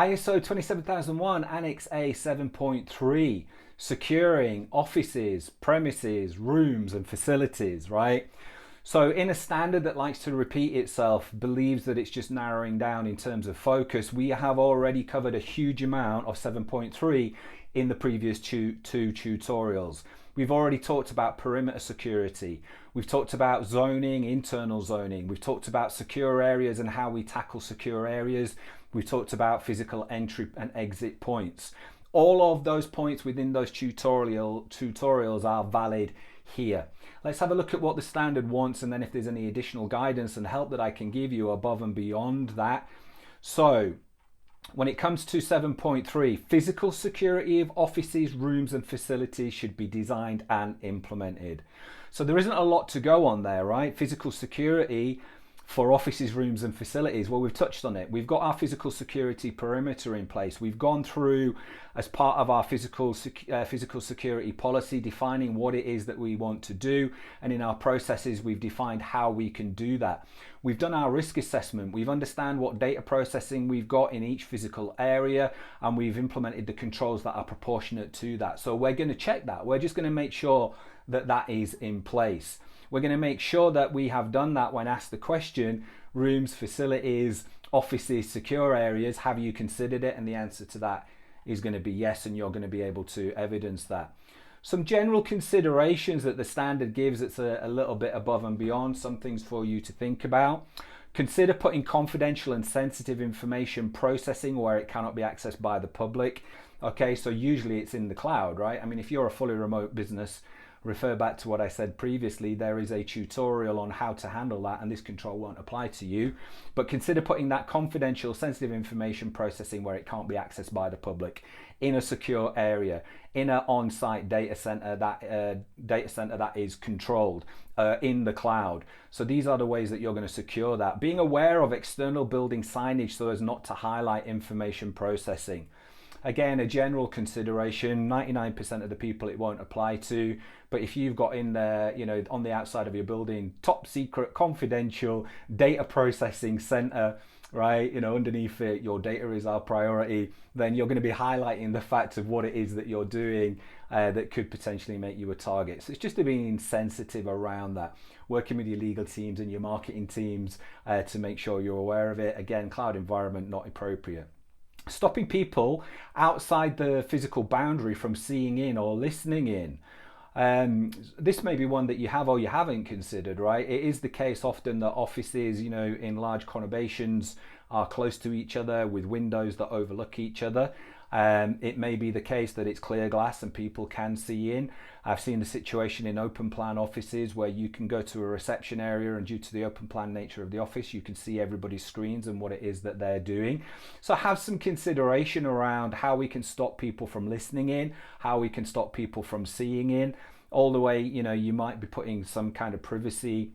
ISO 27001 Annex A 7.3, securing offices, premises, rooms and facilities, right? So in a standard that likes to repeat itself, believes that it's just narrowing down in terms of focus, we have already covered a huge amount of 7.3 in the previous two tutorials. We've already talked about perimeter security. We've talked about zoning, internal zoning. We've talked about secure areas and how we tackle secure areas. We've talked about physical entry and exit points. All of those points within those tutorials are valid here. Let's have a look at what the standard wants, and then if there's any additional guidance and help that I can give you above and beyond that. So when it comes to 7.3, physical security of offices, rooms and facilities should be designed and implemented. So there isn't a lot to go on there, right? Physical security for offices, rooms and facilities, well, we've touched on it. We've got our physical security perimeter in place. We've gone through, as part of our physical security policy, defining what it is that we want to do, and in our processes we've defined how we can do that. We've done our risk assessment. We've understand what data processing we've got in each physical area, and we've implemented the controls that are proportionate to that. So we're going to check that. We're just going to make sure that that is in place. We're going to make sure that we have done that when asked the question, rooms, facilities, offices, secure areas, have you considered it? And the answer to that is going to be yes, and you're going to be able to evidence that. Some general considerations that the standard gives, it's a little bit above and beyond, some things for you to think about. Consider putting confidential and sensitive information processing where it cannot be accessed by the public. Okay, so usually it's in the cloud, right? I mean, if you're a fully remote business, refer back to what I said previously. There is a tutorial on how to handle that, and this control won't apply to you. But consider putting that confidential, sensitive information processing where it can't be accessed by the public in a secure area, in an on-site data center that is controlled in the cloud. So these are the ways that you're going to secure that. Being aware of external building signage so as not to highlight information processing. Again, a general consideration, 99% of the people it won't apply to, but if you've got in there, you know, on the outside of your building, top secret, confidential, data processing center, right, you know, underneath it, your data is our priority, then you're going to be highlighting the fact of what it is that you're doing that could potentially make you a target. So it's just being sensitive around that, working with your legal teams and your marketing teams to make sure you're aware of it. Again, cloud environment, not appropriate. Stopping people outside the physical boundary from seeing in or listening in. This may be one that you have or you haven't considered, right? It is the case often that offices, you know, in large conurbations are close to each other with windows that overlook each other. It may be the case that it's clear glass and people can see in. I've seen the situation in open plan offices where you can go to a reception area, and due to the open plan nature of the office, you can see everybody's screens and what it is that they're doing. So have some consideration around how we can stop people from listening in, how we can stop people from seeing in. All the way, you know, you might be putting some kind of privacy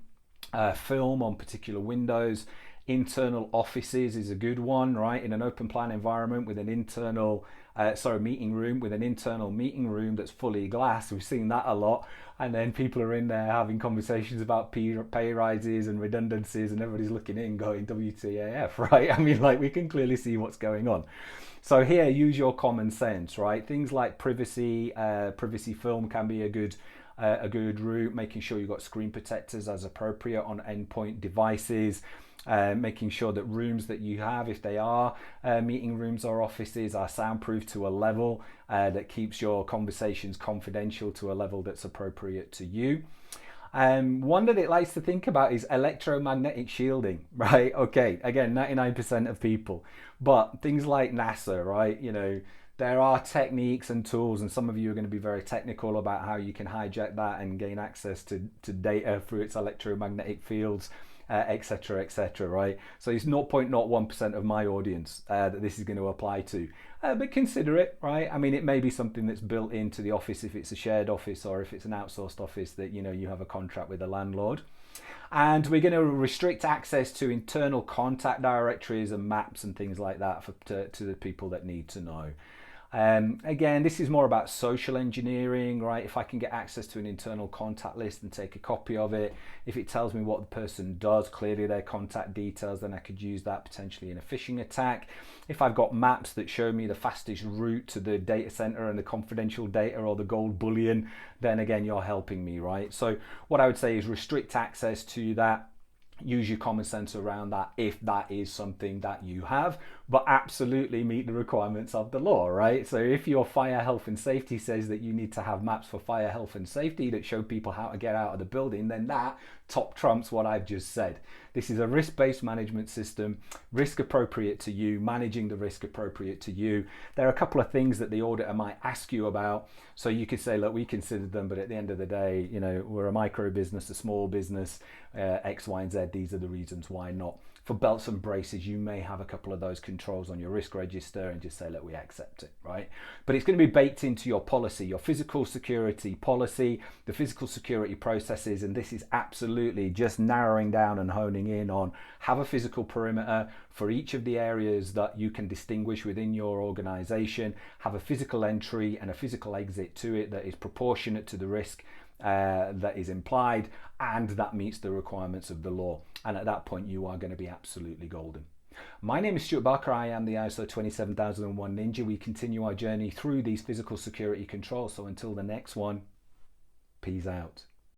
film on particular windows. Internal offices is a good one, right? In an open plan environment with an internal meeting room with an internal meeting room that's fully glass. We've seen that a lot, and then people are in there having conversations about pay rises and redundancies, and everybody's looking in going WTAF, right? I mean, like, we can clearly see what's going on. So here, use your common sense, right? Things like privacy film can be a good route, making sure you've got screen protectors as appropriate on endpoint devices. Making sure that rooms that you have, if they are meeting rooms or offices, are soundproof to a level that keeps your conversations confidential to a level that's appropriate to you. One that it likes to think about is electromagnetic shielding, right? Okay, again, 99% of people, but things like NASA, right? You know, there are techniques and tools, and some of you are going to be very technical about how you can hijack that and gain access to data through its electromagnetic fields, etc., etc., right? So it's 0.01% of my audience that this is going to apply to, but consider it, right? I mean, it may be something that's built into the office if it's a shared office, or if it's an outsourced office that, you know, you have a contract with the landlord. And we're going to restrict access to internal contact directories and maps and things like that to the people that need to know. Again, this is more about social engineering, right? If I can get access to an internal contact list and take a copy of it, if it tells me what the person does, clearly their contact details, then I could use that potentially in a phishing attack. If I've got maps that show me the fastest route to the data center and the confidential data or the gold bullion, then again, you're helping me, right? So what I would say is restrict access to that. Use your common sense around that if that is something that you have, but absolutely meet the requirements of the law, right? So if your fire health and safety says that you need to have maps for fire health and safety that show people how to get out of the building, then that top trumps what I've just said. This is a risk-based management system, risk appropriate to you, managing the risk appropriate to you. There are a couple of things that the auditor might ask you about. So you could say, look, we considered them, but at the end of the day, you know, we're a micro business, a small business, X, Y, and Z. These are the reasons why not. For belts and braces, you may have a couple of those controls on your risk register and just say, look, we accept it, right? But it's going to be baked into your policy, your physical security policy, the physical security processes, and this is absolutely just narrowing down and honing in on have a physical perimeter for each of the areas that you can distinguish within your organization, have a physical entry and a physical exit to it that is proportionate to the risk that is implied, and that meets the requirements of the law. And at that point, you are going to be absolutely golden. My name is Stuart Barker. I am the ISO 27001 Ninja. We continue our journey through these physical security controls. So until the next one, peace out.